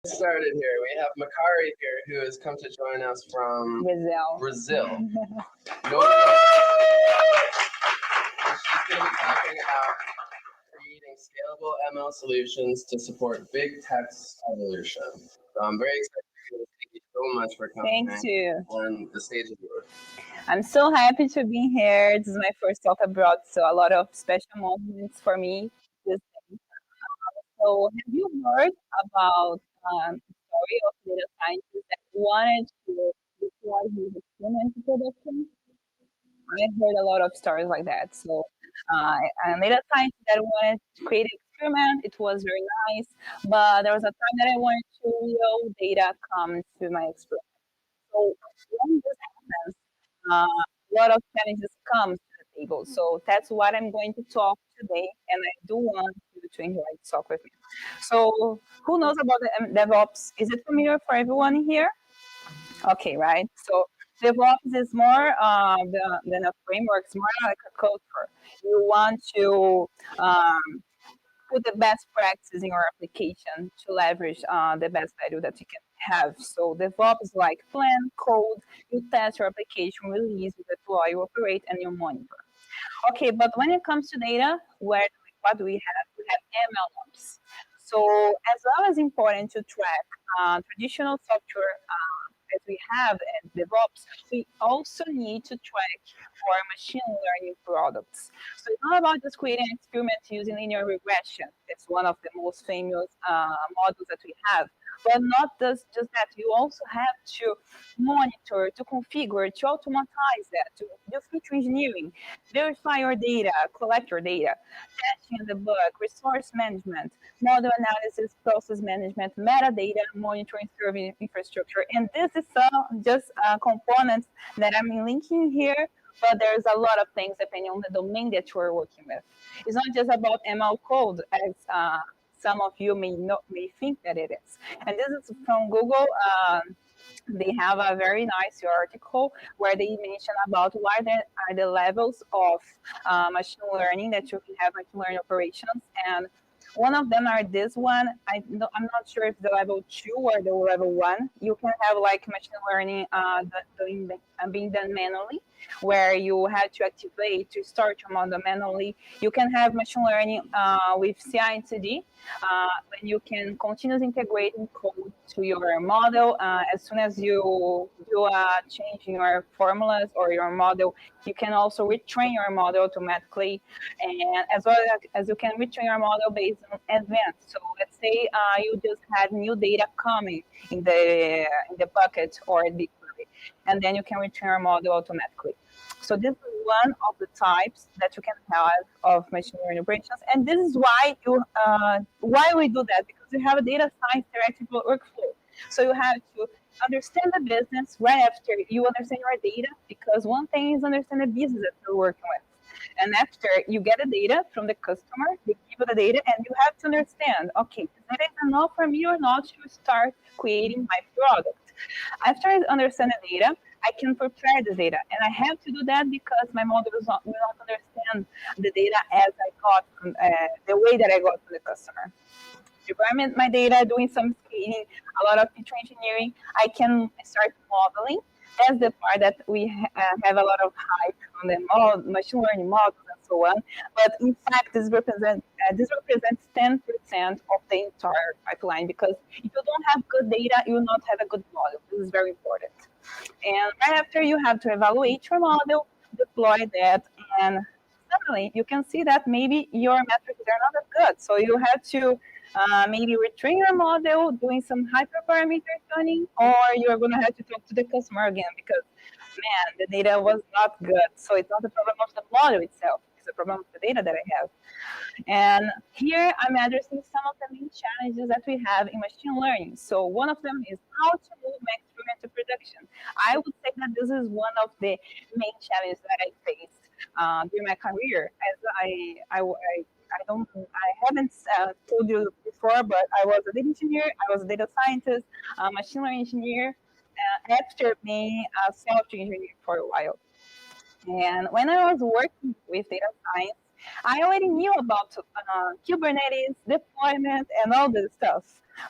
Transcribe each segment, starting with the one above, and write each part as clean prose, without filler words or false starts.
Started here. We have Mikaeri here, who has come to join us from Brazil. No, she's going to be talking about creating scalable ML solutions to support big text evolution. So I'm very excited. Thank you so much for coming. Thank you. And the stage is yours. I'm so happy to be here. This is my first talk abroad, so a lot of special moments for me. So have you heard about the story of data scientists that wanted to deploy his experiment to production? I heard a lot of stories like that. So a data scientist that wanted to create an experiment, it was very nice, but there was a time that I wanted to real data come to my experiment. So when this happens, a lot of challenges come to the table. So that's what I'm going to talk today, and I do want you to enjoy the talk with me. So who knows about the DevOps? Is it familiar for everyone here? Okay, right. So DevOps is more than a framework. It's more like a culture. You want to put the best practices in your application to leverage the best value that you can have. So DevOps is like plan, code, you test your application, release, you deploy, you operate, and you monitor. Okay, but when it comes to data, what do we have? We have MLOps. So as well as important to track traditional software that we have at DevOps, we also need to track our machine learning products. So it's not about just creating experiments using linear regression. It's one of the most famous models that we have. But not just that, you also have to monitor, to configure, to automatize that, to do feature engineering, verify your data, collect your data, testing and debug, resource management, model analysis, process management, metadata, monitoring, serving infrastructure. And this is just components that I'm linking here, but there's a lot of things depending on the domain that you're working with. It's not just about ML code, as some of you may think that it is. And this is from Google. They have a very nice article where they mention about what are the levels of machine learning that you can have machine learning operations. And one of them are this one. I'm not sure if the level 2 or the level 1. You can have like machine learning being done manually, where you have to activate to start your model manually. You can have machine learning with CI and CD, when you can continuously integrate code to your model. As soon as you do a change in your formulas or your model, you can also retrain your model automatically, and as well as you can retrain your model based on advanced. So let's say you just had new data coming in the bucket or BigQuery, and then you can retrain your model automatically. So this is one of the types that you can have of machine learning operations, and this is why we do that, because you have a data science directed workflow. So you have to understand the business right after you understand your data, because one thing is understand the business that you're working with. And after you get the data from the customer, they give you the data, and you have to understand, okay, is that enough for me or not to start creating my product? After I understand the data, I can prepare the data, and I have to do that because my model will not understand the data as I got from the way that I got from the customer. Prepare my data, doing some scaling, a lot of feature engineering. I can start modeling. That's the part that we have a lot of hype on the machine learning models and so on. But in fact, this represents 10% of the entire pipeline, because if you don't have good data, you will not have a good model. This is very important. And right after, you have to evaluate your model, deploy that, and suddenly you can see that maybe your metrics are not that good. So you have to maybe retrain your model, doing some hyperparameter tuning, or you're going to have to talk to the customer again because, man, the data was not good. So it's not the problem of the model itself. It's the problem of the data that I have. And here I'm addressing some of the main challenges that we have in machine learning. So one of them is how to move my experiment to production. I would say that this is one of the main challenges that I faced during my career. As I haven't told you before, but I was a data engineer, I was a data scientist, a machine learning engineer, after being a software engineer for a while. And when I was working with data science, I already knew about Kubernetes, deployment, and all this stuff.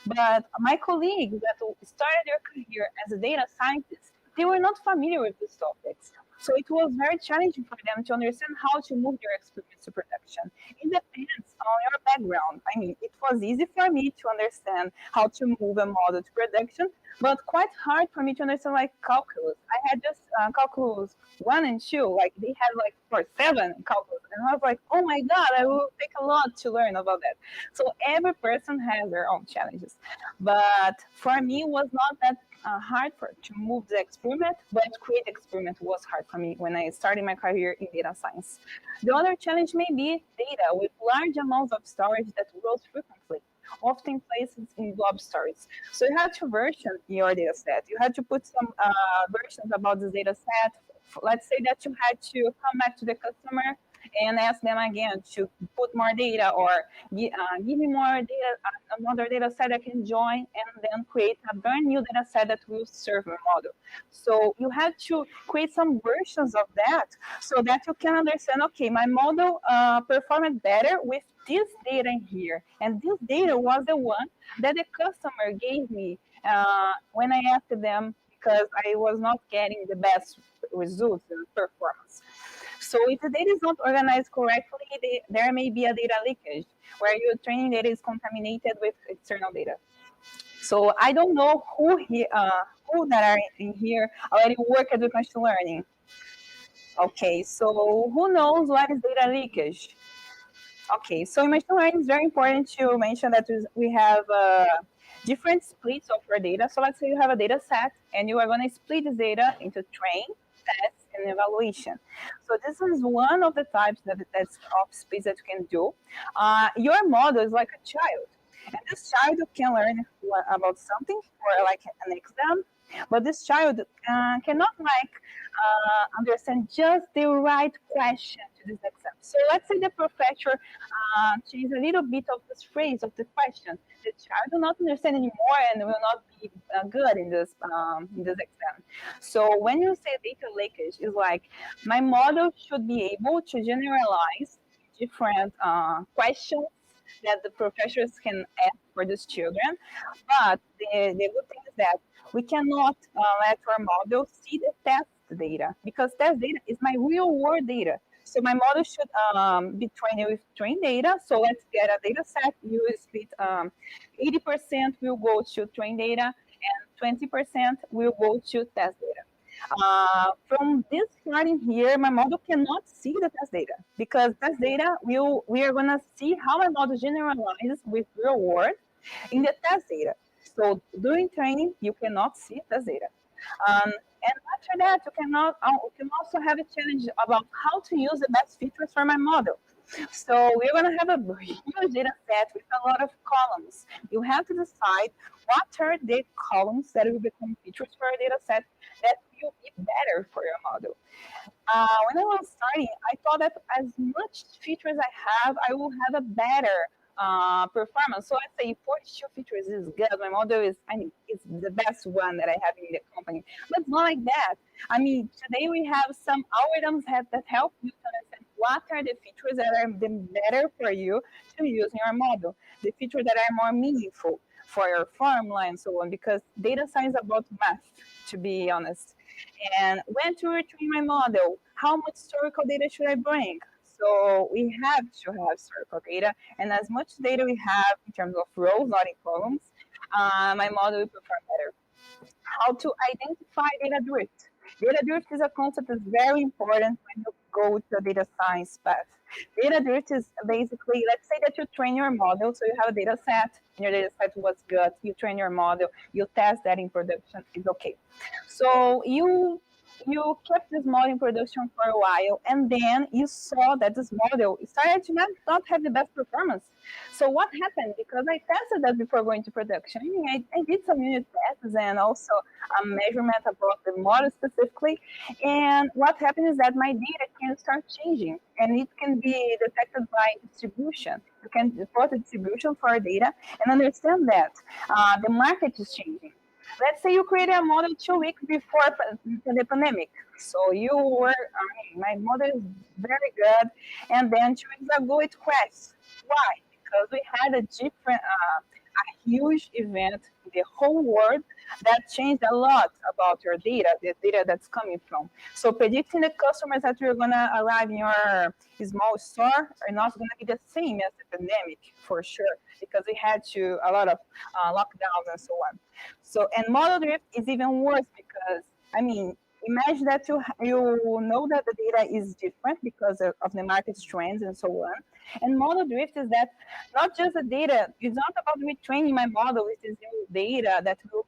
But my colleagues that started their career as a data scientist, they were not familiar with these topics. So it was very challenging for them to understand how to move their experiments to production. It depends on your background. I mean, it was easy for me to understand how to move a model to production, but quite hard for me to understand like calculus. I had just calculus 1 and 2, like they had like for 7 calculus, and I was like, oh my god, I will take a lot to learn about that. So every person has their own challenges, but for me, it was not that hard to move the experiment, but create experiment was hard for me when I started my career in data science. The other challenge may be data with large amounts of storage that grows frequently, often places in blob storage. So you have to version your data set. You have to put some versions about this data set. Let's say that you had to come back to the customer and ask them again to put more data or give me more data, another data set I can join, and then create a brand new data set that will serve your model. So you have to create some versions of that so that you can understand, okay, my model performed better with this data in here. And this data was the one that the customer gave me when I asked them because I was not getting the best results and performance. So if the data is not organized correctly, there may be a data leakage where your training data is contaminated with external data. So I don't know who that are in here already worked with machine learning. Okay, so who knows what is data leakage? Okay, so in machine learning, it's very important to mention that we have different splits of your data. So let's say you have a data set and you are going to split this data into train, test, and evaluation. So this is one of the types that's of splits that you can do. Your model is like a child. And this child can learn about something for like an exam, but this child cannot understand just the right question to this exam. So let's say the professor change a little bit of this phrase of the question. The child will not understand anymore and will not be good in this exam. So when you say data leakage, it's like my model should be able to generalize different questions that the professors can ask for these children. But the good thing is that we cannot let our model see the test data because test data is my real world data. So my model should be trained with trained data. So let's get a data set. You split 80% will go to trained data and 20% will go to test data. From this part in here, my model cannot see the test data because test data we are gonna see how my model generalizes with real world in the test data. So during training, you cannot see test data. And after that, you can also have a challenge about how to use the best features for my model. So we're going to have a huge data set with a lot of columns. You have to decide what are the columns that will become features for a data set that will be better for your model. When I was starting, I thought that as much features I have, I will have a better performance. So let's say 42 features is good. My model is, it's the best one that I have in the company. But it's not like that. I mean, today we have some algorithms that help you to understand what are the features that are the better for you to use in your model, the features that are more meaningful for your formula and so on, because data science is about math, to be honest. And when to retrain my model, how much historical data should I bring? So we have to have historical data, and as much data we have in terms of rows, not in columns, my model will perform better. How to identify data drift. Data drift is a concept that's very important when you go to a data science path. Data drift is basically, let's say that you train your model, so you have a data set, and your data set was good, you train your model, you test that in production, it's okay. So you kept this model in production for a while, and then you saw that this model started to not have the best performance. So what happened? Because I tested that before going to production. I mean, I did some unit tests and also a measurement about the model specifically. And what happened is that my data can start changing, and it can be detected by distribution. You can report the distribution for our data and understand that the market is changing. Let's say you created a model 2 weeks before the pandemic. So you were, my model is very good. And then 2 weeks ago it crashed. Why? Because we had a huge event in the whole world that changed a lot about your data, the data that's coming from. So predicting the customers that you're gonna arrive in your small store are not gonna be the same as the pandemic for sure, because we had a lot of lockdowns and so on. So, and model drift is even worse because, I mean, imagine that you know that the data is different because of the market trends and so on. And model drift is that not just the data, it's not about retraining my model with this new data that will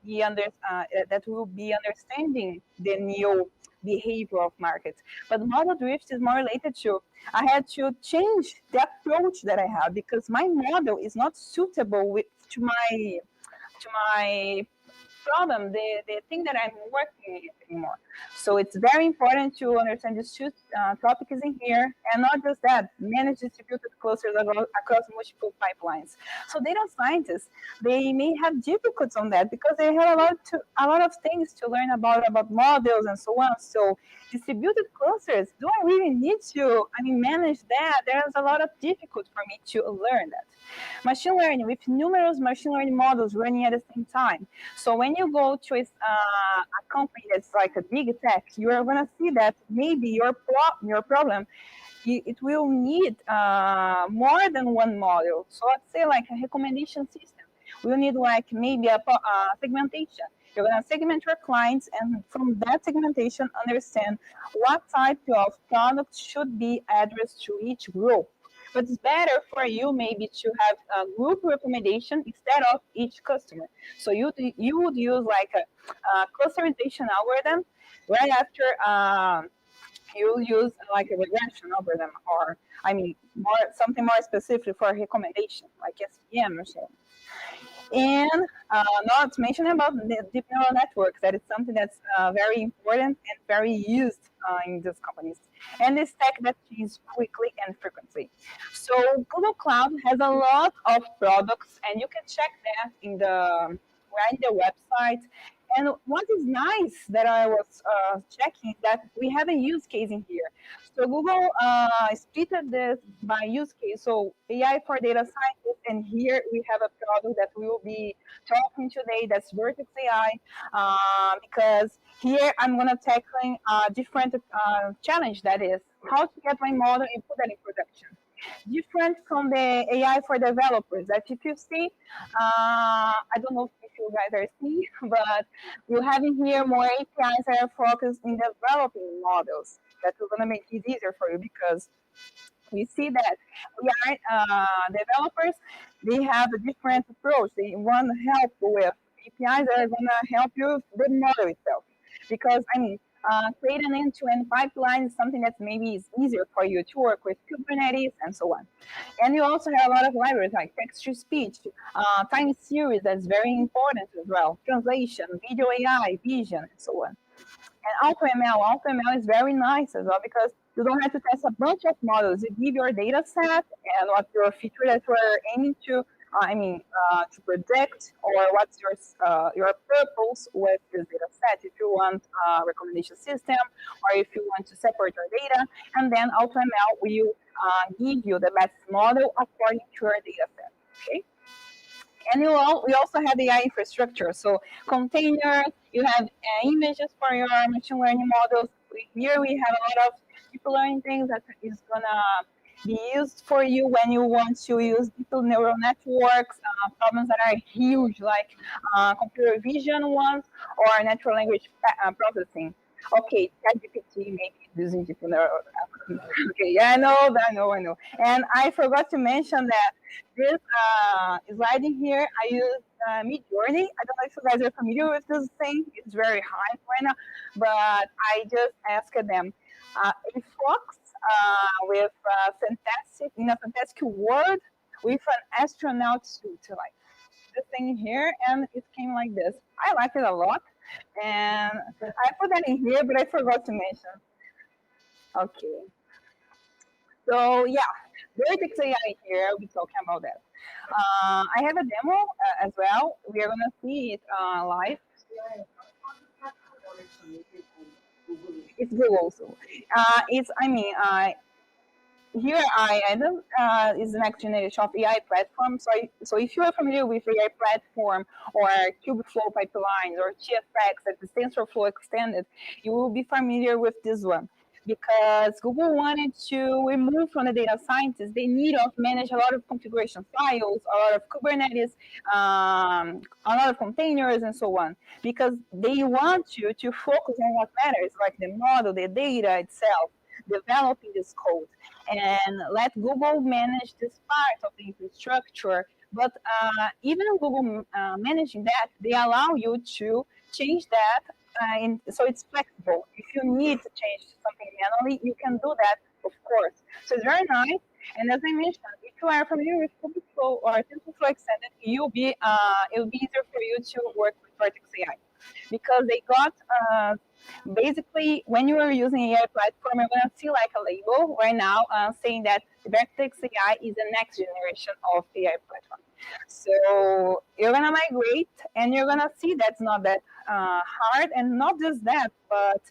be understanding the new behavior of markets. But model drift is more related to I had to change the approach that I have because my model is not suitable to my problem, the thing that I'm working with anymore. So it's very important to understand these two topics in here, and not just that, manage distributed clusters across multiple pipelines. So data scientists, they may have difficulties on that because they have a lot of things to learn about models and so on. So distributed clusters, do I really need to, manage that? There's a lot of difficulty for me to learn that. Machine learning with numerous machine learning models running at the same time. So when you go to a company that's like a big tech, you are going to see that maybe your problem, it will need more than one model. So let's say like a recommendation system. We'll need like maybe a segmentation. You're going to segment your clients, and from that segmentation, understand what type of product should be addressed to each group. But it's better for you maybe to have a group recommendation instead of each customer. So you would use like a clusterization algorithm right after you use like a regression algorithm, or something more specific for recommendation, like SVM or so. And not to mention about the deep neural networks, that is something that's very important and very used in these companies. And this tech that changes quickly and frequently. So Google Cloud has a lot of products, and you can check that in the website. And what is nice that I was checking that we have a use case in here. So Google split this by use case. So AI for data scientists, and here we have a product that we will be talking today. That's Vertex AI, because here I'm gonna tackling a different challenge, that is how to get my model and put that in production. Different from the AI for developers. That if you see, I don't know if you guys are seeing, but you have in here more APIs that are focused in developing models. That is going to make it easier for you because we see that we are developers. They have a different approach. They want to help with APIs that are going to help you with the model itself. Because create an end-to-end pipeline is something that maybe is easier for you to work with Kubernetes and so on. And you also have a lot of libraries like text-to-speech, time series that's very important as well, translation, video AI, vision, and so on. And AutoML is very nice as well because you don't have to test a bunch of models. You give your data set and what your feature that you're aiming to predict, or what's your purpose with this data set. If you want a recommendation system, or if you want to separate your data, and then AutoML will give you the best model according to your data set. Okay. And we also have AI infrastructure. So containers, you have images for your machine learning models. Here we have a lot of deep learning things that is gonna be used for you when you want to use deep neural networks, problems that are huge, like computer vision ones or natural language processing. Okay, ChatGPT maybe using deep neural. Okay, yeah, I know. And I forgot to mention that this slide in here, I use Midjourney. I don't know if you guys are familiar with this thing. It's very high right now, but I just asked them a fox with in a fantastic world with an astronaut suit, like this thing here, and it came like this. I like it a lot, and I put that in here, but I forgot to mention. Okay, so yeah, Vertex AI here. We're talking about that. I have a demo as well. We are gonna see it live It's Google. So, here I added is the next generation of AI platform. So if you are familiar with AI platform or Kubeflow pipelines or TFX, like the TensorFlow extended, you will be familiar with this one because Google wanted to remove from the data scientists the need of manage a lot of configuration files, a lot of Kubernetes, a lot of containers, and so on, because they want you to focus on what matters, like the model, the data itself, developing this code, and let Google manage this part of the infrastructure. But even Google managing that, they allow you to change that. So it's flexible. If you need to change something manually, you can do that, of course. So it's very nice. And as I mentioned, if you are familiar with Kubeflow or TensorFlow Extended, it'll be easier for you to work with Vertex AI because they got basically, when you are using AI platform, you're going to see like a label right now saying that Vertex AI is the next generation of AI platform. So you're going to migrate and you're going to see that's not that hard. And not just that, but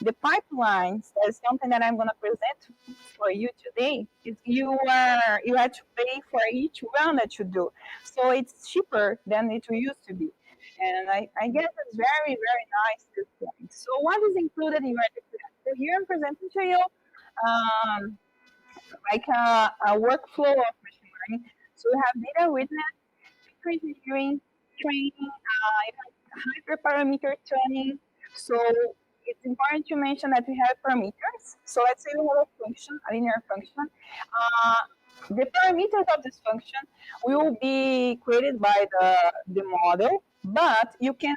the pipelines, that's something that I'm going to present for you today, is you have to pay for each run that you do. So it's cheaper than it used to be. And I guess it's very, very nice this point. So what is included in Vertex AI? So here I'm presenting to you like a workflow of machine learning. So we have data witness, feature engineering, training, hyperparameter tuning. So it's important to mention that we have parameters. So let's say we have a function, a linear function. The parameters of this function will be created by the model, but you can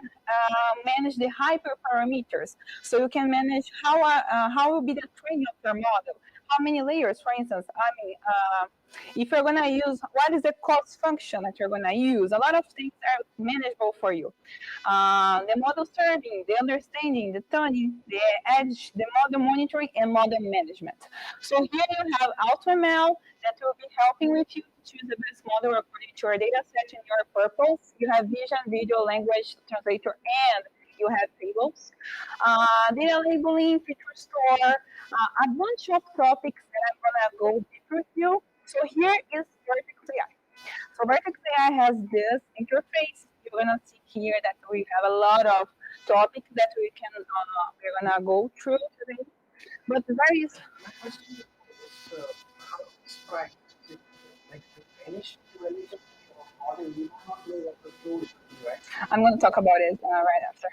manage the hyperparameters. So you can manage how will be the training of your model. How many layers, for instance? If you're going to use, what is the cost function that you're going to use? A lot of things are manageable for you. The model serving, the understanding, the tuning, the edge, the model monitoring, and model management. So here you have AutoML that will be helping with you to choose the best model according to your data set and your purpose. You have vision, video, language, translator, and you have tables. Data labeling, feature store, a bunch of topics that I'm going to go deeper with you. So here is Vertex AI. So Vertex AI has this interface. You're going to see here that we have a lot of topics that we're going to go through today. But there is... I'm going to talk about it right after.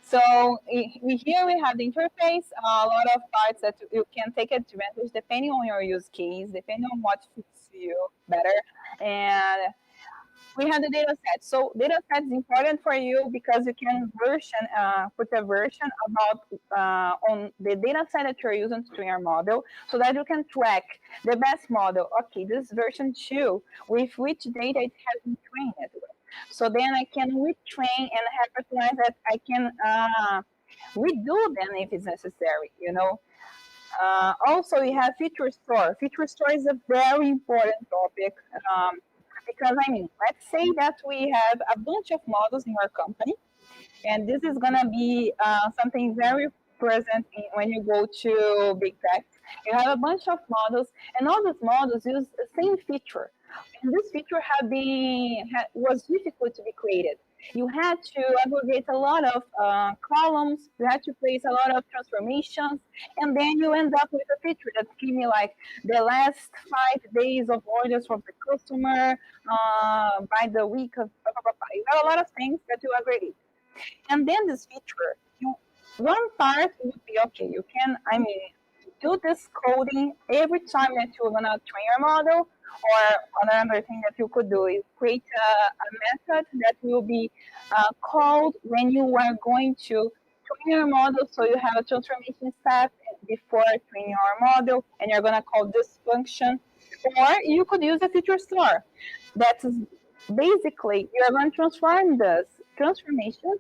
So here we have the interface, a lot of parts that you can take advantage depending on your use case, depending on what fits you better. And we have the data set. So data set is important for you because you can put a version about on the data set that you're using to train your model so that you can track the best model. Okay, this is version 2, with which data it has been trained with. So then I can retrain and have recognize that I can redo them if it's necessary, you know. Also, we have feature store. Feature store is a very important topic because, I mean, let's say that we have a bunch of models in our company, and this is going to be something very present when you go to big tech. You have a bunch of models, and all these models use the same feature. And this feature was difficult to be created. You had to aggregate a lot of columns, you had to place a lot of transformations, and then you end up with a feature that give me like the last 5 days of orders from the customer by the week of you have a lot of things that you aggregate. And then this feature, one part would be okay, you can, do this coding every time that you're gonna train your model, or another thing that you could do is create a method that will be called when you are going to train your model. So you have a transformation step before training your model, and you're gonna call this function. Or you could use a feature store. That is basically you're going to transform this transformation.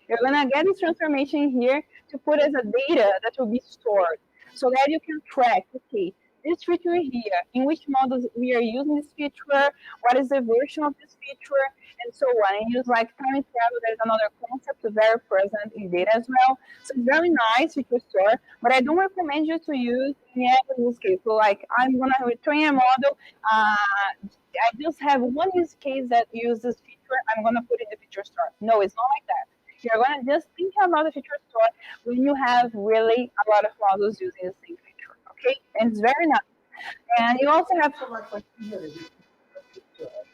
You're going to get this transformation here to put as a data that will be stored so that you can track, okay, this feature here, in which models we are using this feature, what is the version of this feature, and so on. And use like time travel, there's another concept very present in data as well. So it's very nice feature store, but I don't recommend you to use in every use case. So like I'm gonna retrain a model. I just have one use case that uses this feature. I'm gonna put it in the feature store. No, it's not like that. You're gonna just think about the feature store when you have really a lot of models using the same feature. Okay, and it's very nice. And you also have.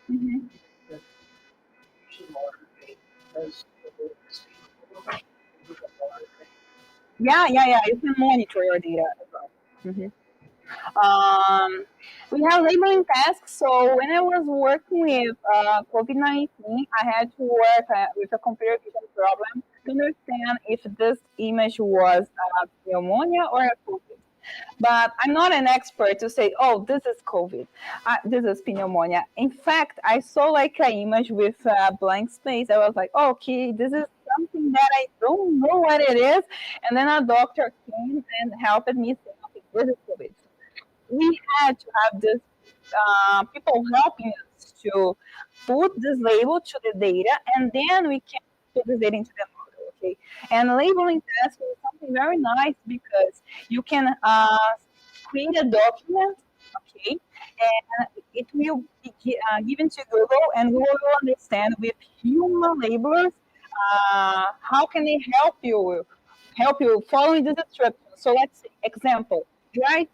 Mhm. Yeah. You can monitor your data as well. Mhm. We have labeling tasks. So when I was working with COVID-19, I had to work with a computer vision problem to understand if this image was pneumonia or a COVID. But I'm not an expert to say, oh, this is COVID, this is pneumonia. In fact, I saw like an image with a blank space. I was like, okay, this is something that I don't know what it is. And then a doctor came and helped me say, okay, this is COVID. We had to have this people helping us to put this label to the data, and then we can put this data into the model. Okay, and labeling task is something very nice because you can create a document. Okay, and it will be given to Google, and Google will understand with human labelers how can they help you following this instruction. So let's say, example, write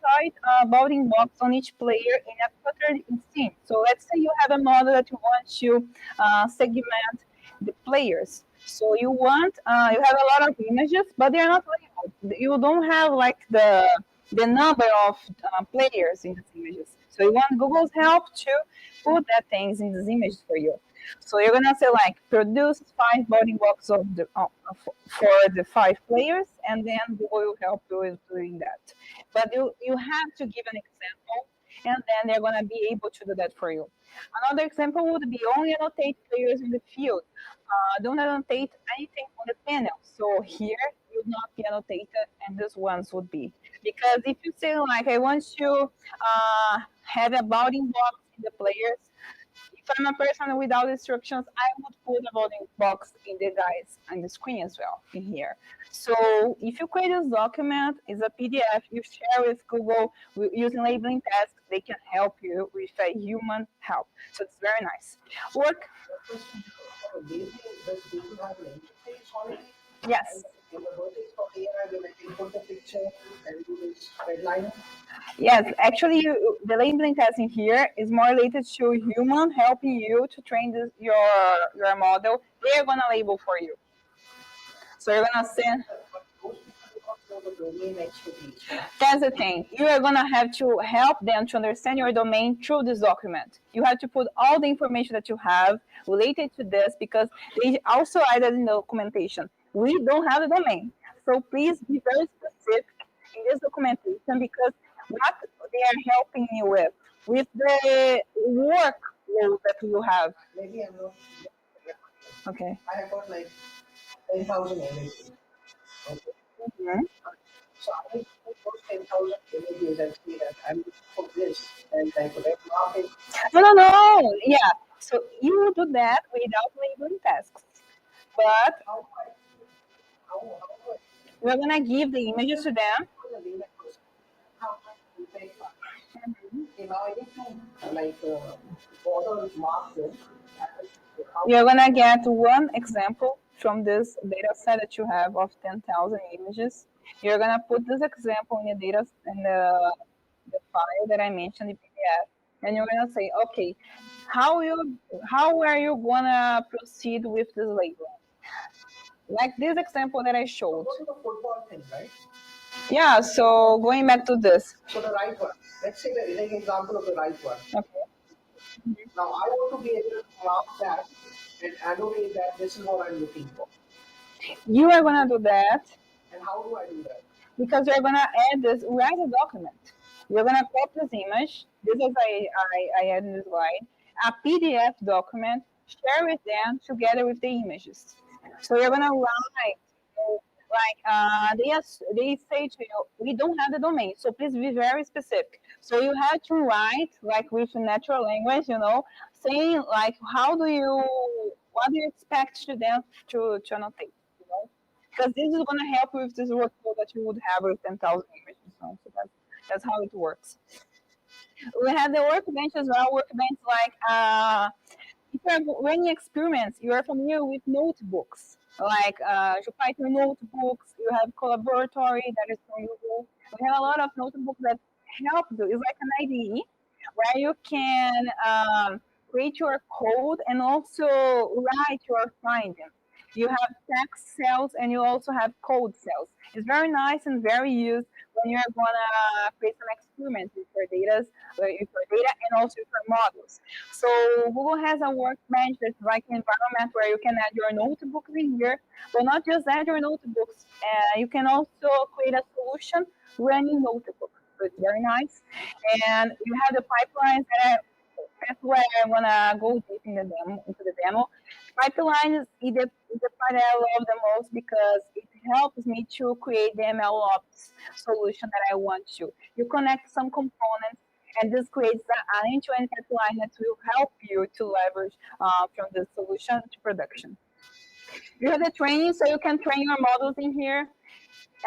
a bounding box on each player in a cluttered scene. So let's say you have a model that you want to segment the players. So you have a lot of images, but they're not labeled. You don't have like the number of players in these images. So you want Google's help to put that things in these images for you. So you're gonna say like produce 5 bounding blocks for the 5 players, and then Google will help you with doing that. But you have to give an example, and then they're gonna be able to do that for you. Another example would be only annotate players in the field. Don't annotate anything on the panel. So here would not be annotated, and this ones would be. Because if you say like I want to have a bounding box in the players, if I'm a person without instructions, I would put a voting box in the guys on the screen as well in here. So if you create this document, it's a PDF, you share with Google using labeling tasks, they can help you with a human help. So it's very nice. Work. Yes. Yes, actually, the labeling testing here is more related to human helping you to train your model. They are gonna label for you. So you're gonna send. That's the thing. You are gonna have to help them to understand your domain through this document. You have to put all the information that you have related to this because they also added in the documentation. We don't have a domain, so please be very specific in this documentation because what they are helping you with the workload that you have. Maybe I'm not. Okay. I have got like 10,000 images. Okay. Mm-hmm. So I put those 10,000 images and see that I'm looking for this, and I could have market. No. Yeah. So you will do that without labeling tasks. But we're gonna give the images to them. You're gonna get one example from this data set that you have of 10,000 images. You're gonna put this example in the data in the file that I mentioned in PDF, and you're gonna say, okay, how are you gonna proceed with this label? Like this example that I showed. The football thing, right? Yeah, so going back to this. So the right one. Let's say the example of the right one. Okay. Now I want to be able to mark that and annotate that this is what I'm looking for. You are gonna do that. And how do I do that? Because you're gonna add this, write a document. You're gonna copy this image. This is I added this slide. A PDF document, share with them together with the images. So you're gonna write like they say to you, we don't have the domain, so please be very specific. So you have to write like with natural language, saying like, what do you expect to them to annotate, because this is going to help with this workflow that you would have with 10,000 images. So that's how it works. We have the workbench as well. Workbench if you're running experiments, you are familiar with notebooks, like Jupyter notebooks. You have Collaboratory that is from Google. We have a lot of notebooks that help you. It's like an IDE where you can create your code and also write your findings. You have text cells and you also have code cells. It's very nice and very used when you're gonna create some experiments with your data and also with your models. So Google has a workbench that's like an environment where you can add your notebooks in here, but not just add your notebooks. You can also create a solution running notebooks. So it's very nice. And you have the pipelines that's where I wanna go deep into the demo. Pipelines is the part that I love the most because it helps me to create the MLOps solution that I want to. You connect some components and this creates an end-to-end pipeline that will help you to leverage from the solution to production. You have the training, so you can train your models in here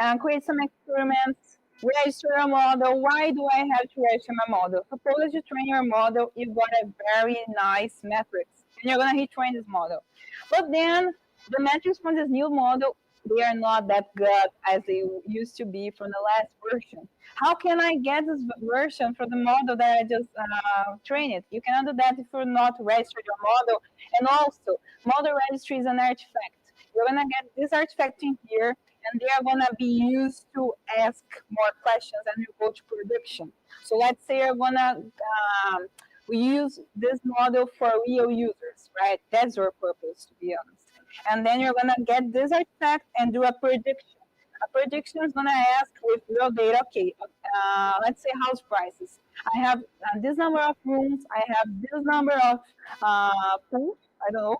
and create some experiments, register a model. Why do I have to register my model? Suppose you train your model, you got a very nice metrics, and you're gonna retrain this model. But then the metrics from this new model, they are not that good as they used to be from the last version. How can I get this version for the model that I just trained? You cannot do that if you're not registered your model. And also, model registry is an artifact. You're gonna get this artifact in here, and they are going to be used to ask more questions and you go to production. So let's say you're going to we use this model for real users, right? That's your purpose, to be honest. And then you're going to get this artifact and do a prediction. A prediction is going to ask with real data, okay, let's say house prices. I have this number of rooms, I have this number of pools, I don't know,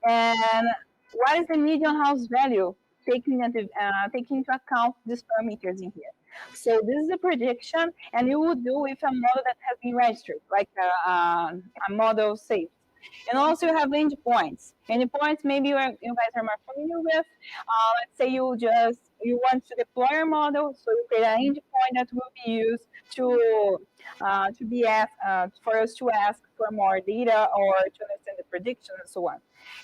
and what is the median house value? Taking into account these parameters in here. So this is a prediction, and you would do with a model that has been registered, like a model saved. And also you have endpoints. Endpoints maybe you guys are more familiar with. Let's say you want to deploy your model, so you create an endpoint that will be used to be asked for us to ask for more data or to understand the prediction and so on.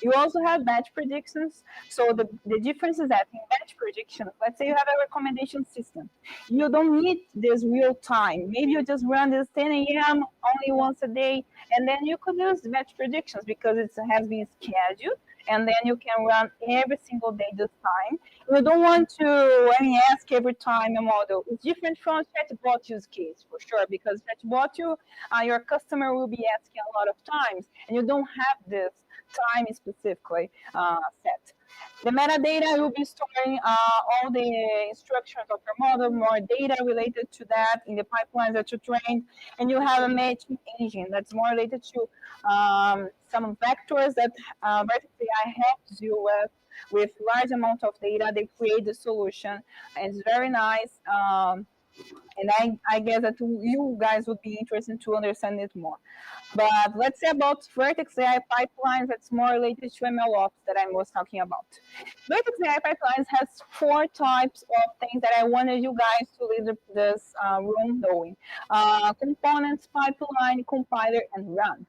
You also have batch predictions. So the difference is that in batch predictions, let's say you have a recommendation system. You don't need this real time. Maybe you just run this 10 a.m. only once a day, and then you could use batch predictions because it has been scheduled, and then you can run every single day this time. You don't want to ask every time a model. It's different from chatbot use case for sure, because chatbot your customer will be asking a lot of times, and you don't have this time specifically set. The metadata will be storing all the instructions of your model, more data related to that in the pipelines that you trained, and you have a matching engine that's more related to some vectors that Vertex AI helps you with large amount of data. They create the solution, and it's very nice. And I guess that you guys would be interested to understand it more. But let's say about Vertex AI pipelines, that's more related to MLOps that I was talking about. Vertex AI pipelines has 4 types of things that I wanted you guys to leave this room knowing. Components, pipeline, compiler, and run.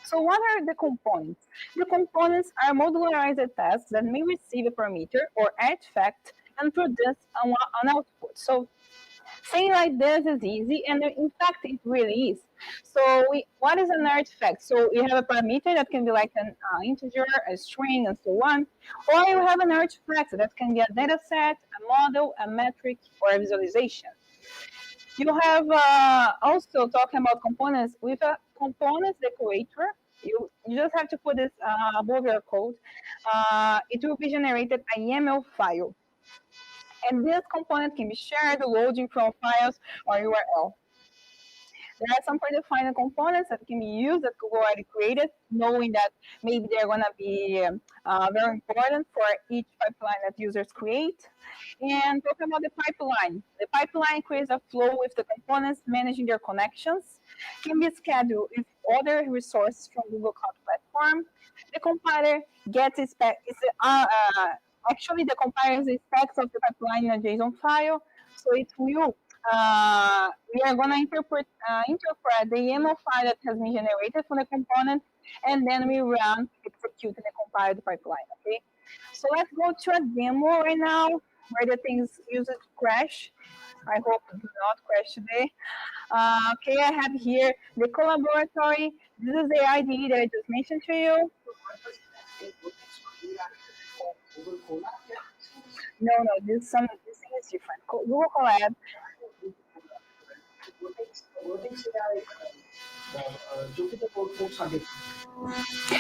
So what are the components? The components are modularized tasks that may receive a parameter or artifact and produce an output. So saying like this is easy, and in fact, it really is. So what is an artifact? So you have a parameter that can be like an integer, a string, and so on. Or you have an artifact that can be a data set, a model, a metric, or a visualization. You have also talking about components. With a components decorator, you just have to put this above your code. It will be generated a YAML file. And this component can be shared, loading from files or URL. There are some predefined components that can be used that Google already created, knowing that maybe they're going to be very important for each pipeline that users create. And talking about the pipeline creates a flow with the components managing their connections, can be scheduled with other resources from Google Cloud Platform. The compiler gets its actually the compiler is the specs of the pipeline in a JSON file, so it will we are going to interpret the YAML file that has been generated from the component, and then we run execute in the compiled pipeline. Okay, so let's go to a demo right now where the things use it crash. I hope it do not crash today. Okay, I have here the collaboratory. This is the IDE that I just mentioned to you. No, this thing is different. Google Colab.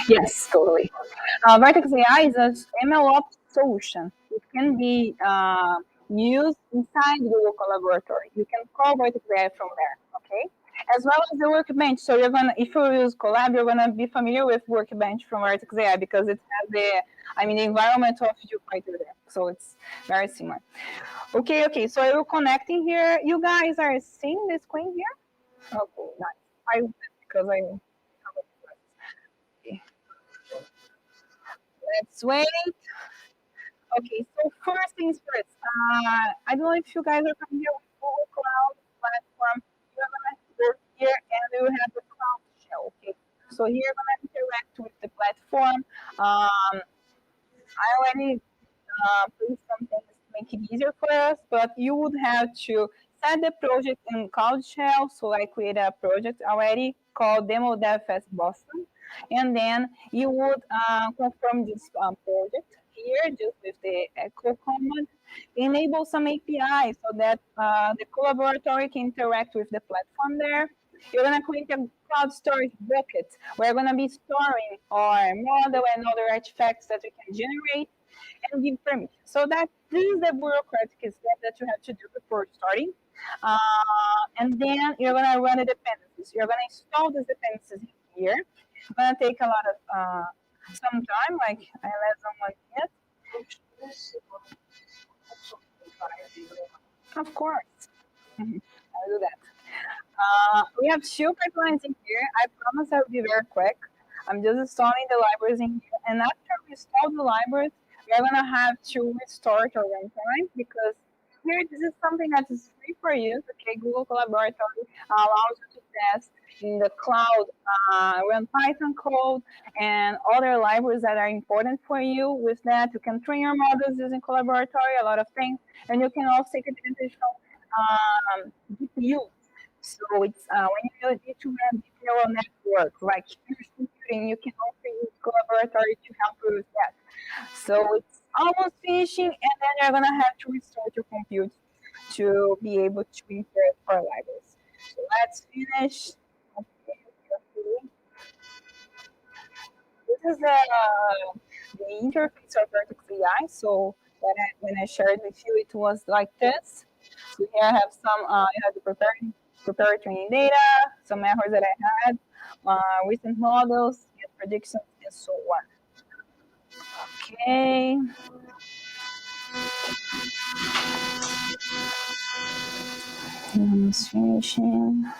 Yes, totally. Vertex AI is an MLOps solution. It can be used inside Google Collaboratory. You can call Vertex AI from there, okay? As well as the Workbench. So you're gonna, if you use Collab, you're gonna be familiar with Workbench from Vertex AI because it has the environment of Jupyter there. So it's very similar. Okay. So I will connect in here. You guys are seeing the screen here? Okay, nice. Because I. Okay. Let's wait. Okay, so first things first. I don't know if you guys are familiar with Google Cloud Platform. You're gonna go here and you have the Cloud Shell. Okay, so here you're gonna interact with the platform. I already placed some things to make it easier for us, but you would have to set the project in Cloud Shell. So I created a project already called Demo DevFest Boston, and then you would confirm this project here just with the echo command. Enable some API so that the collaboratory can interact with the platform there. You're going to create a cloud storage bucket. We're going to be storing our model and other artifacts that we can generate and give permission. So that this is the bureaucratic step that you have to do before starting. And then you're going to run the dependencies. You're going to install these dependencies here. It's going to take a lot of some time, like less than 1 minute. Of course. I'll do that. We have two pipelines in here. I promise I'll be very quick. I'm just installing the libraries in here. And after we install the libraries, we're going to have to restart our runtime because here this is something that is free for use. Okay, Google Collaboratory allows you to test in the cloud, run Python code and other libraries that are important for you. With that, you can train your models using Collaboratory, a lot of things, and you can also take advantage of GPU. So it's when you need to run deep neural network, like huge computing, you can also use Collaboratory to help you with that. So it's almost finishing, and then you're gonna have to restart your compute to be able to insert our libraries. So let's finish. This is the interface of Vertex AI. So when I shared with you, it was like this. So here I have some, I have the prepared training data, some errors that I had, recent models, get predictions, and so on. Okay. Demonstration.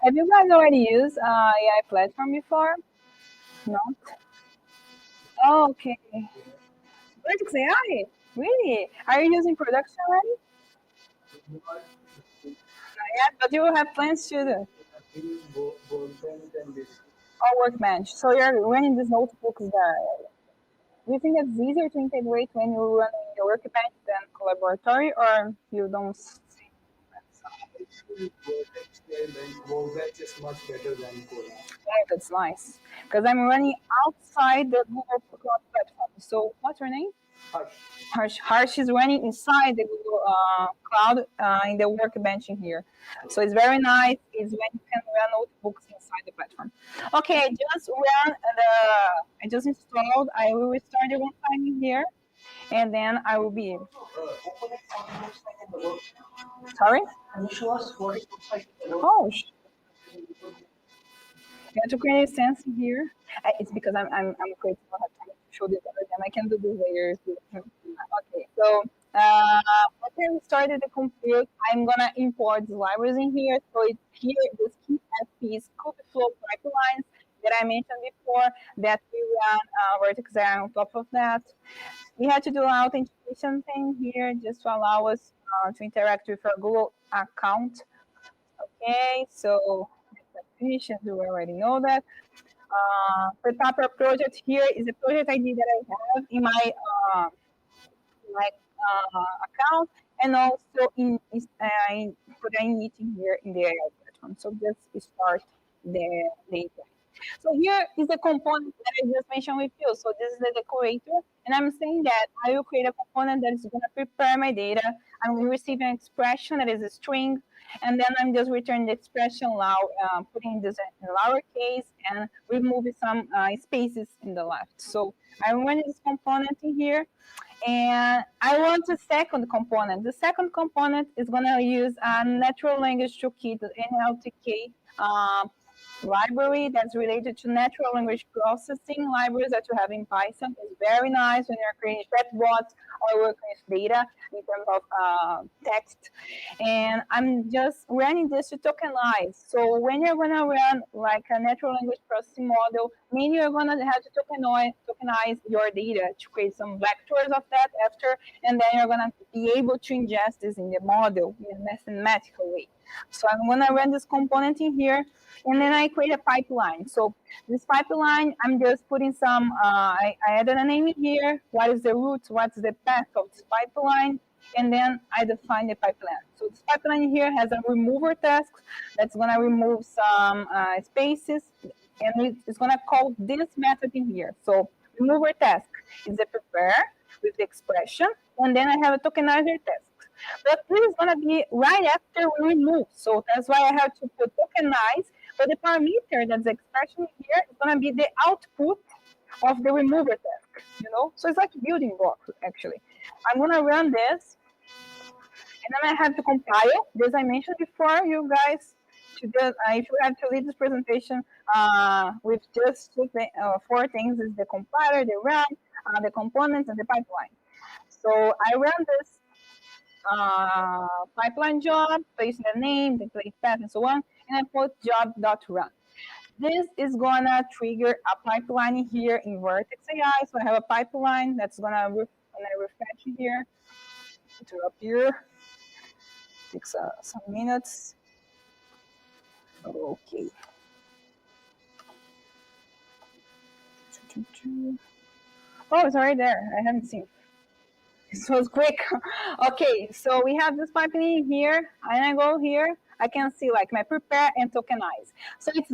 Have you guys already used AI platform before? No? Oh, okay. Vertex AI? Really? Are you using production already? Not yet, but you will have plans to do. Or Workbench. So you're running these notebooks there. Do you think it's easier to integrate when you're running the Workbench than Collaboratory, or you don't see? Vertex is much better than Cola. Oh, that's nice. Because I'm running outside the Google Cloud platform. So what's your name? Harsh is running inside the Google Cloud in the Workbench in here. So it's very nice. It's when you can run notebooks inside the platform. Okay, I just installed. I will restart the runtime in here. and then I will be. Sorry? Can you show us what it looks like? Oh, you have to create a sense here. It's because I'm creating. I have time to show this other time. I can do this later. Okay, so after we started the compute, I'm gonna import the libraries in here. So it's here this key FP's Kubeflow pipelines that I mentioned before that we run Vertex AI on top of that. We had to do an authentication thing here just to allow us to interact with our Google account. Okay, so definitions, we already know that. The Tupper project here is the project ID that I have in my account, and also I put a init in here in the AI platform. So just start the data. So here is the component that I just mentioned with you. So this is the decorator, and I'm saying that I will create a component that is going to prepare my data. I'm going to receive an expression that is a string, and then I'm just returning the expression, putting this in lowercase, and removing some spaces in the left. So I run this component in here, and I want a second component. The second component is going to use a natural language toolkit, the NLTK library that's related to natural language processing libraries that you have in Python. Is very nice when you're creating chatbots or working with data in terms of text. And I'm just running this to tokenize. So when you're going to run like a natural language processing model, meaning you're going to have to tokenize your data to create some vectors of that after, and then you're going to be able to ingest this in the model in a mathematical way. So I'm going to run this component in here, and then I create a pipeline. So this pipeline, I'm just putting some, I added a name in here. What is the route? What's the path of this pipeline? And then I define the pipeline. So this pipeline here has a remover task that's going to remove some spaces, and it's going to call this method in here. So remover task is the prepare with the expression, and then I have a tokenizer task. But this is going to be right after we remove. So that's why I have to put tokenize. But the parameter that's the expression here is going to be the output of the remover task, you know? So it's like a building block, actually. I'm going to run this, and then I have to compile. As I mentioned before, you guys, to just, if you have to lead this presentation with just 4 things, is the compiler, the run, the components, and the pipeline. So I run this pipeline job, place the name, the place path, and so on, and I put job.run. This is gonna trigger a pipeline here in Vertex AI. So I have a pipeline that's gonna refresh here to appear. Takes some minutes. Okay. Oh, it's already there. I haven't seen. This was quick. Okay, so we have this pipeline here, and I go here. I can see like my prepare and tokenize. So it's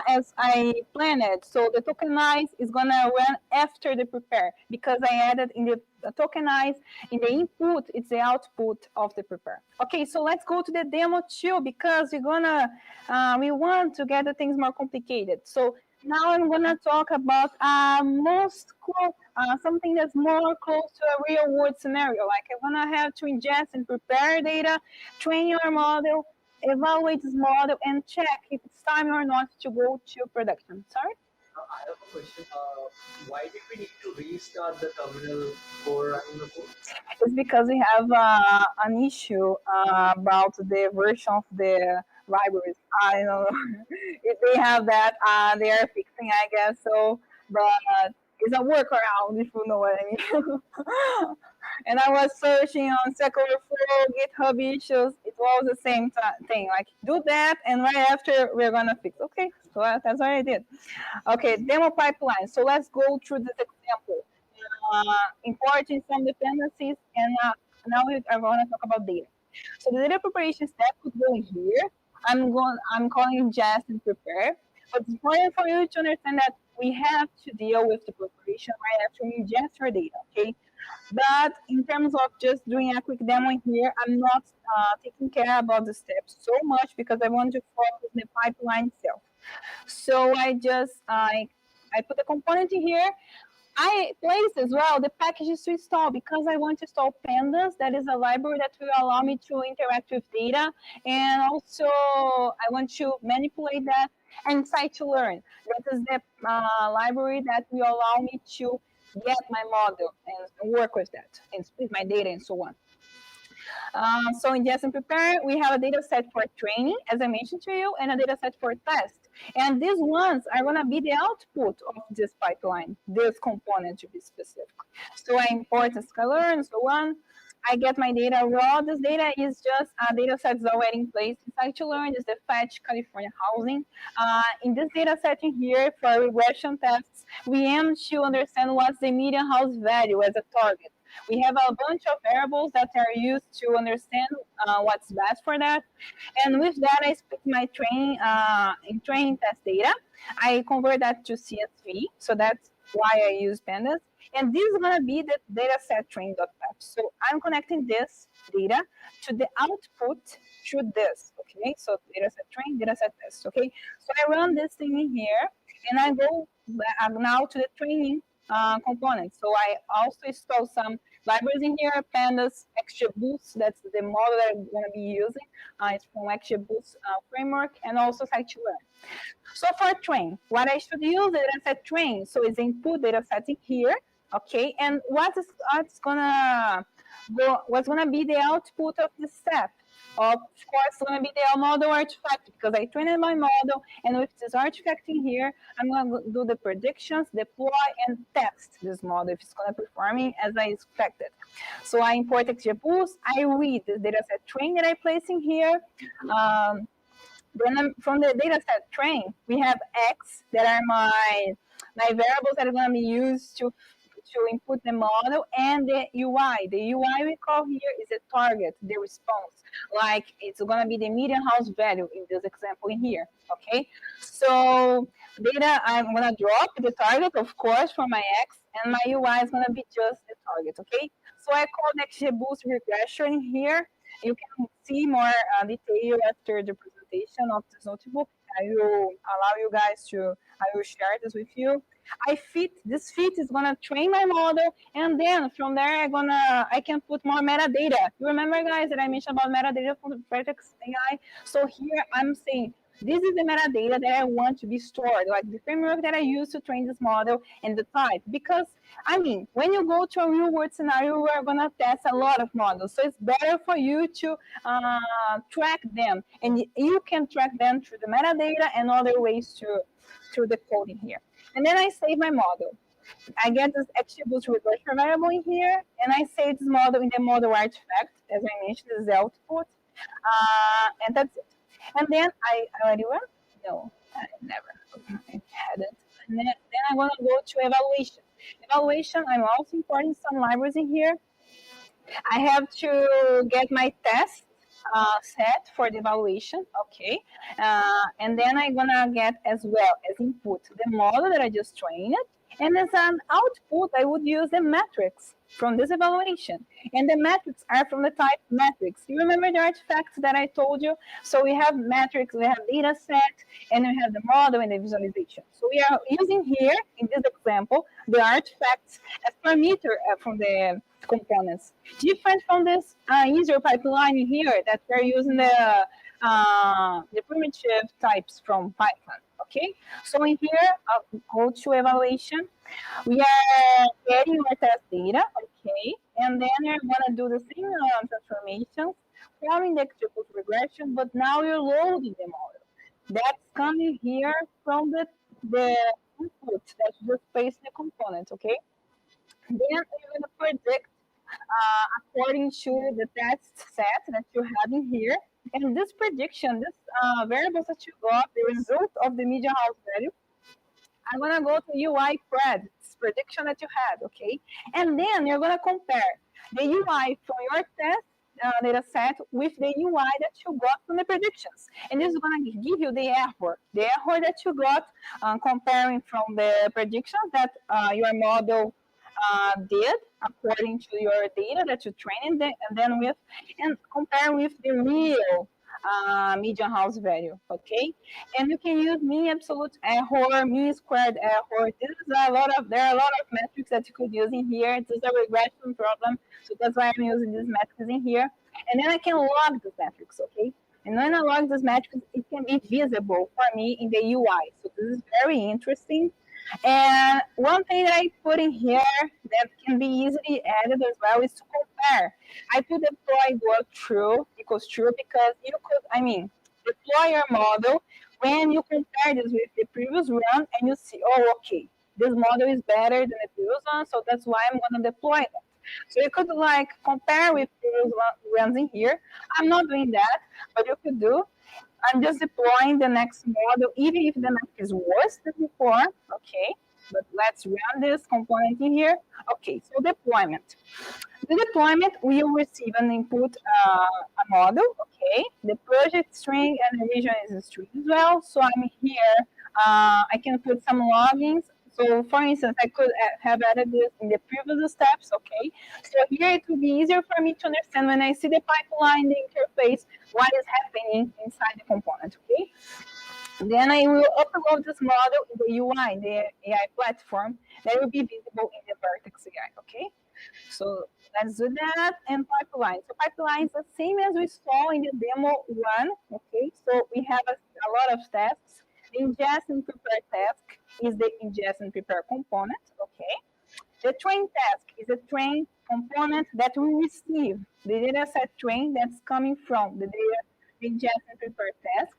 as I planned it. So the tokenize is gonna run after the prepare because I added in the tokenize in the input. It's the output of the prepare. Okay, so let's go to the demo too because we want to get the things more complicated. So now I'm gonna talk about something that's more close to a real world scenario. Like I'm gonna have to ingest and prepare data, train your model, evaluate this model, and check if it's time or not to go to production. Sorry? I have a question. Why did we need to restart the terminal for running the code? It's because we have an issue about the version of the libraries. I don't know if they have that. They are fixing, I guess so. But it's a workaround, if you know what I mean. And I was searching on Stack Overflow, GitHub issues. It was the same thing. Like, do that, and right after, we're going to fix. Okay, so that's what I did. Okay, demo pipeline. So let's go through this example. Importing some dependencies, and now I want to talk about data. So the data preparation step could go in here. I'm calling ingest and prepare. But it's important for you to understand that we have to deal with the preparation right after we ingest our data, okay? But in terms of just doing a quick demo here, I'm not taking care about the steps so much because I want to focus on the pipeline itself. So I put the component in here. I place as well the packages to install because I want to install pandas. That is a library that will allow me to interact with data. And also I want to manipulate that. And scite-learn. That is the library that will allow me to get my model and work with that and with my data and so on. So in Just and Prepare, we have a data set for training, as I mentioned to you, and a data set for test. And these ones are going to be the output of this pipeline, this component to be specific. So I import a scalar and so on. I get my data raw. This data is just a data set that's already in place. Scite-learn is the Fetch California housing. In this data set in here, for regression tests, we aim to understand what's the median house value as a target. We have a bunch of variables that are used to understand what's best for that. And with that, I split my training in training test data. I convert that to CSV. So that's why I use pandas. And this is going to be the dataset train.pep. So I'm connecting this data to the output through this. Okay, so dataset train, dataset test. Okay, so I run this thing in here, and I go now to the training components. So I also install some libraries in here, pandas, XGBoost, that's the model that I'm going to be using. It's from XGBoost framework, and also scite-learn. So for train, what I should use the dataset train. So it's input dataset in here, okay, and what's gonna be the output of this step? Of course, it's going to be the model artifact because I trained my model, and with this artifact in here, I'm going to do the predictions, deploy, and test this model if it's going to perform as I expected. So I import XGBoost, I read the dataset train that I place in here. Then from the dataset train, we have X that are my variables that are going to be used to input the model, and the UI. The UI we call here is the target, the response. Like it's going to be the median house value in this example in here. Okay, so data, I'm going to drop the target, of course, for my X, and my UI is going to be just the target. Okay, so I call the XGBoost regression here. You can see more detail after the presentation of this notebook. I will allow you guys to, I will share this with you. This fit is gonna train my model, and then from there I can put more metadata. You remember, guys, that I mentioned about metadata from the Vertex AI? So here I'm saying this is the metadata that I want to be stored, like the framework that I use to train this model and the type. Because, I mean, when you go to a real-world scenario, we're going to test a lot of models. So it's better for you to track them. And you can track them through the metadata and other ways through the coding here. And then I save my model. I get this XGBoost regression variable in here, and I save this model in the model artifact. As I mentioned, this is the output. And that's it. And then I already run? No, I never. I hadn't. And then I'm going to go to evaluation. Evaluation, I'm also importing some libraries in here. I have to get my test set for the evaluation, okay. And then I'm going to get as well as input the model that I just trained. And as an output, I would use the metrics from this evaluation. And the metrics are from the type metrics. You remember the artifacts that I told you? So we have metrics, we have data set, and we have the model and the visualization. So we are using here, in this example, the artifacts as parameter from the components. Different from this user pipeline here that we're using the primitive types from Python. Okay, so in here, I'll go to evaluation. We are getting our test data, okay, and then we're gonna do the same transformations from the XGBoost regression, but now you're loading the model. That's coming here from the input that you just placed in the component, okay? Then you're gonna predict according to the test set that you have in here. And this prediction, this variables that you got, the result of the median house value, I'm gonna go to UI pred, this prediction that you had, okay? And then you're gonna compare the UI from your test data set with the UI that you got from the predictions. And this is gonna give you the error that you got comparing from the predictions that your model did according to your data that you trained and then with, and compare with the real median house value, okay? And you can use mean absolute error, mean squared error. There are a lot of metrics that you could use in here. This is a regression problem, so that's why I'm using these metrics in here. And then I can log these metrics, okay? And when I log these metrics, it can be visible for me in the UI. So this is very interesting. And one thing that I put in here that can be easily added as well is to compare. I put deploy work true equals true because you could, deploy your model when you compare this with the previous run and you see, oh, okay, this model is better than the previous one, so that's why I'm going to deploy that. So you could like compare with previous runs in here. I'm not doing that, but you could do. I'm just deploying the next model, even if the next is worse than before. Okay, but let's run this component in here. Okay, so deployment. The deployment will receive an input, a model. Okay, the project string and the region is a string as well. So I'm here. I can put some logins. So for instance, I could have added this in the previous steps, okay? So here it will be easier for me to understand when I see the pipeline, the interface, what is happening inside the component, okay? Then I will upload this model in the UI, the AI platform, that will be visible in the Vertex AI, okay? So let's do that. And pipeline. So pipeline is the same as we saw in the demo one, okay? So we have a lot of tasks. The ingest and prepare task is the ingest and prepare component, okay? The train task is a train component that we receive the dataset train that's coming from the data ingest and prepare task.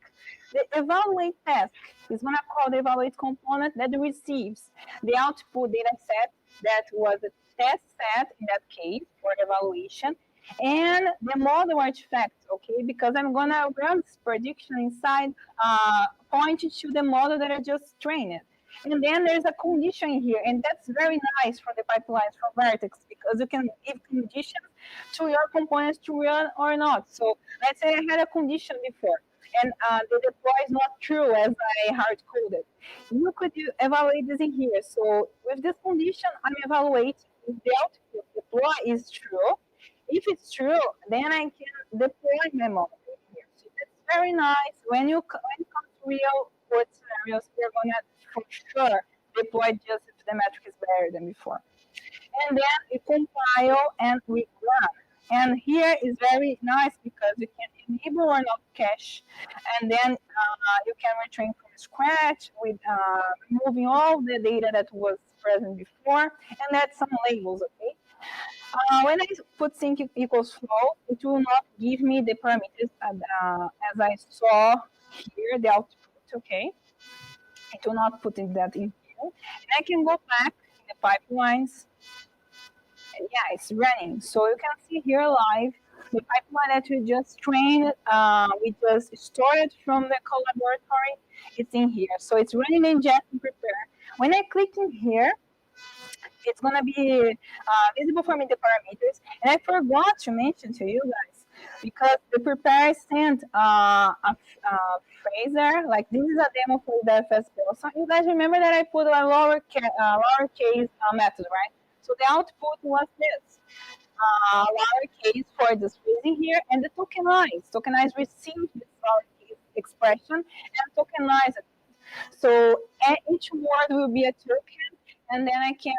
The evaluate task is going to call the evaluate component that receives the output dataset that was the test set in that case for evaluation, and the model artifact, okay, because I'm going to run this prediction inside pointing to the model that I just trained. And then there's a condition here, and that's very nice for the pipelines from Vertex because you can give conditions to your components to run or not. So let's say I had a condition before, and the deploy is not true as I hard coded. You could evaluate this in here. So with this condition, I'm evaluating if the output deploy is true. If it's true, then I can deploy my model here. So that's very nice. When it comes to real world scenarios, we're gonna for sure deploy just if the metric is better than before. And then we compile and we run. And here is very nice because you can enable or not cache, and then you can retrain from scratch with removing all the data that was present before, and add some labels, okay? When I put sync equals flow, it will not give me the parameters as I saw here, the output, okay? It will not put that in here. And I can go back in the pipelines. And yeah, it's running. So you can see here live the pipeline that we just trained, we just stored from the collaboratory. It's in here. So it's running in ingest and prepare. When I click in here, it's going to be visible for me the parameters. And I forgot to mention to you guys, because the prepare sent a phrase there, like this is a demo for DevFest Boston. You guys remember that I put a lowercase method, right? So the output was this, lowercase for this phrasing here, and the tokenize received this lowercase expression and tokenize it. So each word will be a token, and then I can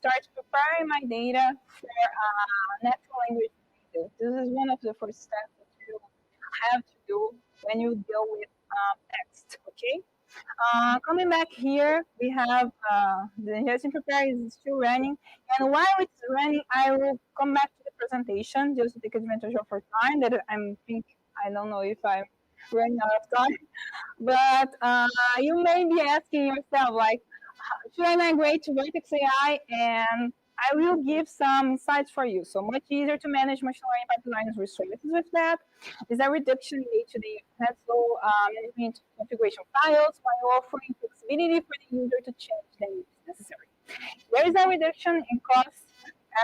start preparing my data for natural language retrieval. This is one of the first steps that you have to do when you deal with text, okay? Coming back here, we have the ingestion prepare is still running. And while it's running, I will come back to the presentation just to take advantage of our time that I don't know if I'm running out of time. But you may be asking yourself, like, should I migrate to Vertex AI? And I will give some insights for you. So much easier to manage machine learning pipelines resources with that. Is a reduction in day-to-day hassle management configuration files while offering flexibility for the user to change them if necessary. There is a reduction in costs,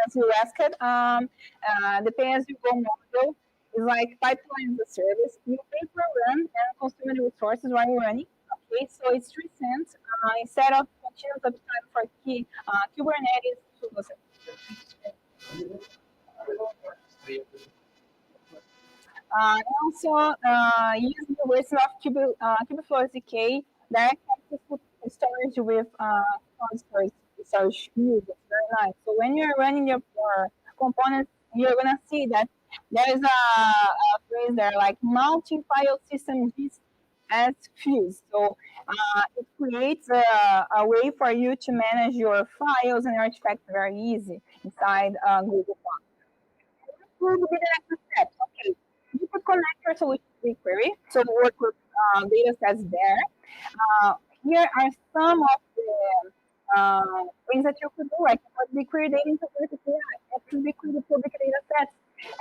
as you asked. The pay-as-you-go model is like pipeline as a service. You pay per run and consume the resources while you're running. Okay, so it's 3 cents instead of continuous uptime for Kubernetes. And also, use the version of Kubeflow SDK direct access to storage with cloud storage view. That's very nice. So when you're running your components, you're gonna see that there is a phrase there like mounting file system as views. So it creates a way for you to manage your files and artifacts very easy inside Google Cloud. What will be the next step? Okay, you could connect your solution to BigQuery, so work with data sets there. Here are some of the things that you could do, like put BigQuery data into Vertex AI, access BigQuery public data sets,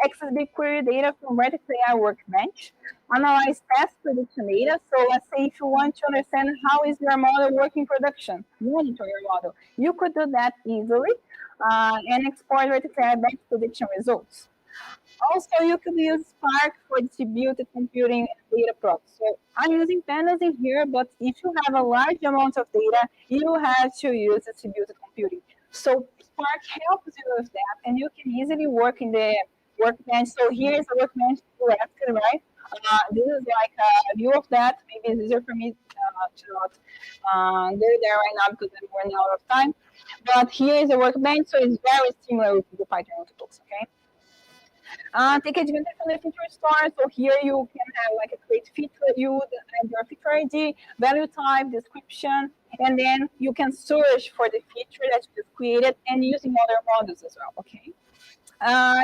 access BigQuery data from Vertex Al-Workbench, analyze test prediction data. So let's say if you want to understand how is your model working in production, monitor your model. You could do that easily and export Vertex AI-Batch prediction results. Also, you could use Spark for distributed computing and data props. So I'm using pandas in here, but if you have a large amount of data, you have to use distributed computing. So Spark helps you with that, and you can easily work in the workbench. So here's the workbench left, right? This is like a view of that. Maybe it's easier for me to not go there right now because I'm running out of time. But here is the workbench, so it's very similar to the Python notebooks, okay? Take advantage of the feature store. So here you can have like a create feature, you would add your feature ID, value type, description, and then you can search for the feature that you just created and using other models as well, okay?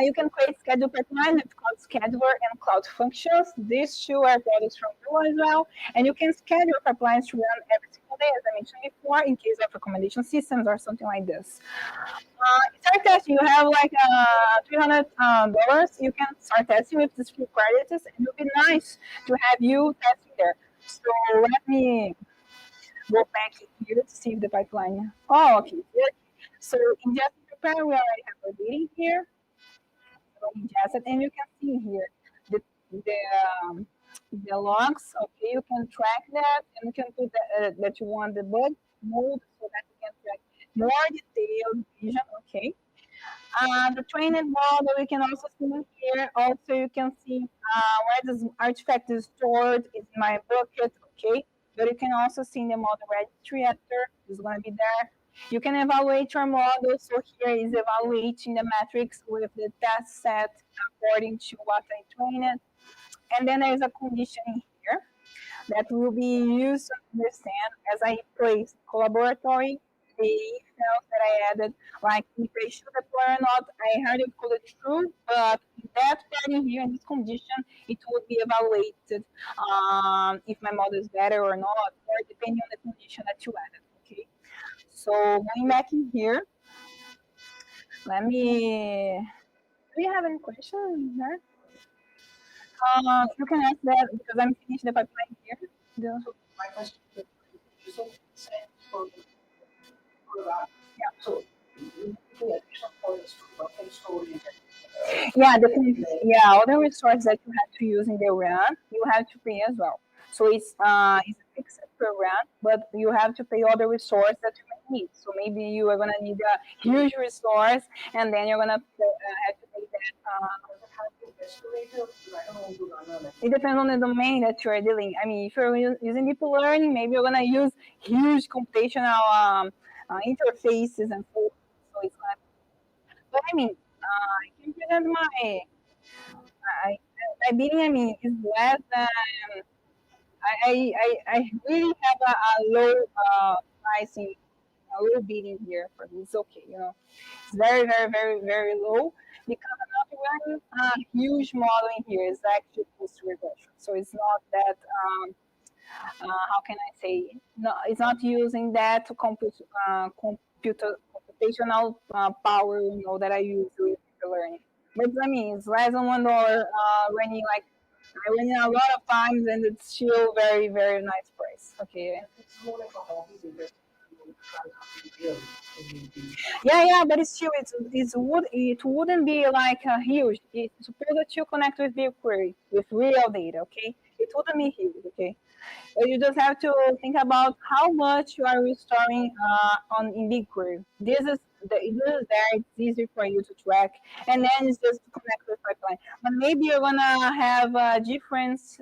You can create schedule pipeline with Cloud Scheduler and Cloud Functions. These two are products from Google as well. And you can schedule pipelines to run every single day, as I mentioned before, in case of recommendation systems or something like this. Start testing, you have like $300. You can start testing with these free credits, and it would be nice to have you testing there. So let me go back here to see if the pipeline. Oh, okay. So in just prepare, we already have a meeting here. Ingested, and you can see here the logs. Okay, you can track that, and you can put that you want the bug mode so that you can track more detailed vision. Okay. The trained model we can also see here. Also, you can see where this artifact is stored in my bucket. Okay, but you can also see in the model registry after it's going to be there. You can evaluate your model. So here is evaluating the metrics with the test set according to what I trained. And then there's a condition here that will be used to understand as I place collaboratory the cells that I added, like if they should deploy or not. I heard it called true, but in that pattern here, in this condition, it would be evaluated if my model is better or not, or depending on the condition that you added. Okay. So going back in here, let me. Do you have any questions there? You can ask that because I'm finished the pipeline here. So my question is, so for that, yeah. So you do additional points to bucket storage. Other resources that you have to use in the run, you have to pay as well. So it's a fixed per run, but you have to pay other resources that you may need. So maybe you are gonna need a huge resource, and then you're gonna have to pay that. It depends on the domain that you are dealing. I mean, if you're using deep learning, maybe you're gonna use huge computational interfaces and so. So it's gonna. But I mean, I can present my bidding. I mean, is less than. I really have a low pricing, a low bidding here for me. It's okay, you know. It's very, very, very, very low because I'm not running a huge model in here. It's actually post regression. So it's not that, how can I say, no, it's not using that to compute, computational power, you know, that I use with the learning. But I mean, it's less than $1 running like I went in a lot of times, and it's still very, very nice price. Okay. It's more like a hobby business. Yeah, but it's still it wouldn't be like a huge. Suppose that you connect with BigQuery with real data, okay? It wouldn't be huge, okay? You just have to think about how much you are restoring in BigQuery. This is there. It's easy for you to track, and then it's just to connect with pipeline. But maybe you're gonna have a difference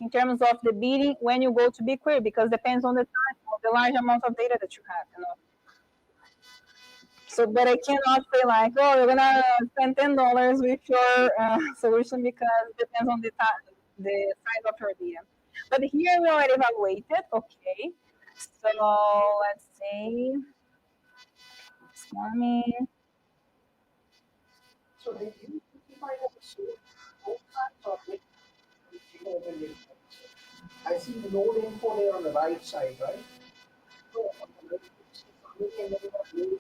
in terms of the bidding when you go to BigQuery, because depends on the time of the large amount of data that you have. So, but I cannot say like, oh, you're gonna spend $10 with your solution, because it depends on the size of your data. But here we already evaluated. Okay, so let's see. So they use simplified episode both sides of it. I see the node info there on the right side, right? So on the right side,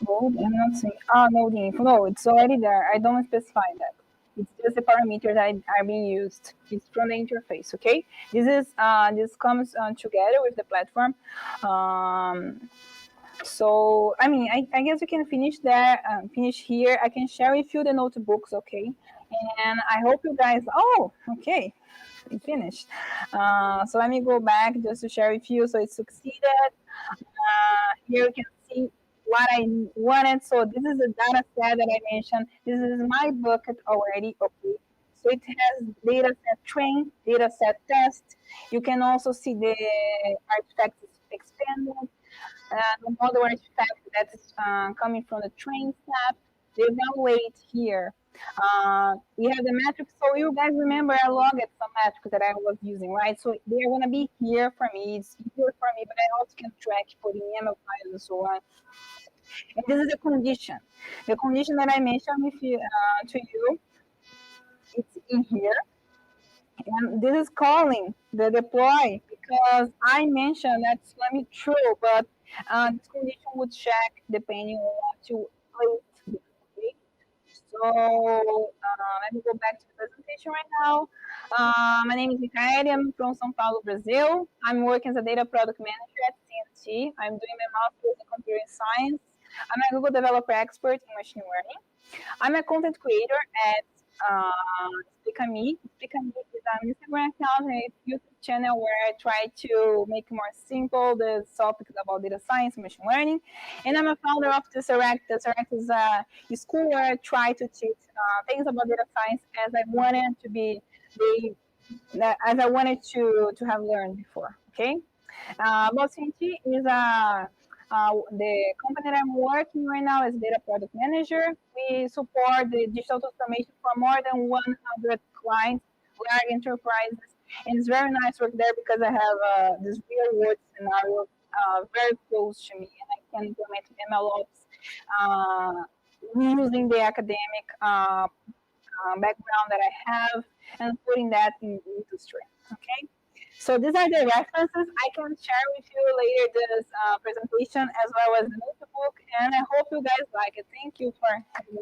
Node, I'm not saying, node info. No, it's already there. I don't specify that. It's just the parameters that are being used. It's from the interface, okay? This comes together with the platform. So, I mean, I guess we can finish there, finish here. I can share with you the notebooks, okay? And I hope you guys, okay, we finished. So let me go back just to share with you. So it succeeded. Here you can see what I wanted. So this is the data set that I mentioned. This is my bucket already, okay? So it has data set train, data set test. You can also see the artifacts expanded, the model artifact that's coming from the train step. The evaluate here. We have the metrics. So you guys remember I logged some metrics that I was using, right? So they're gonna be here for me. It's easier for me, but I also can track for the YAML files and so on. And this is the condition. The condition that I mentioned with you, to you, it's in here. And this is calling the deploy, because I mentioned that's true, but this condition would check depending on what you place. Okay? So let me go back to the presentation right now. My name is Mikaeri. I'm from São Paulo, Brazil. I'm working as a data product manager at CNT. I'm doing my master's in computer science. I'm a Google developer expert in machine learning. I'm a content creator at Explica-me. Explica-me is an Instagram account and a YouTube channel where I try to make more simple the topics about data science and machine learning. And I'm a founder of Tesseract. Tesseract is a school where I try to teach things about data science as I wanted to be as I wanted to have learned before. Okay. Boston is the company that I'm working right now is data product manager. We support the digital transformation for more than 100 clients, large enterprises, and it's very nice work there because I have this real world scenario very close to me, and I can implement MLOps using the academic background that I have and putting that in the industry. Okay. So these are the references. I can share with you later this presentation as well as the notebook, and I hope you guys like it. Thank you for having me.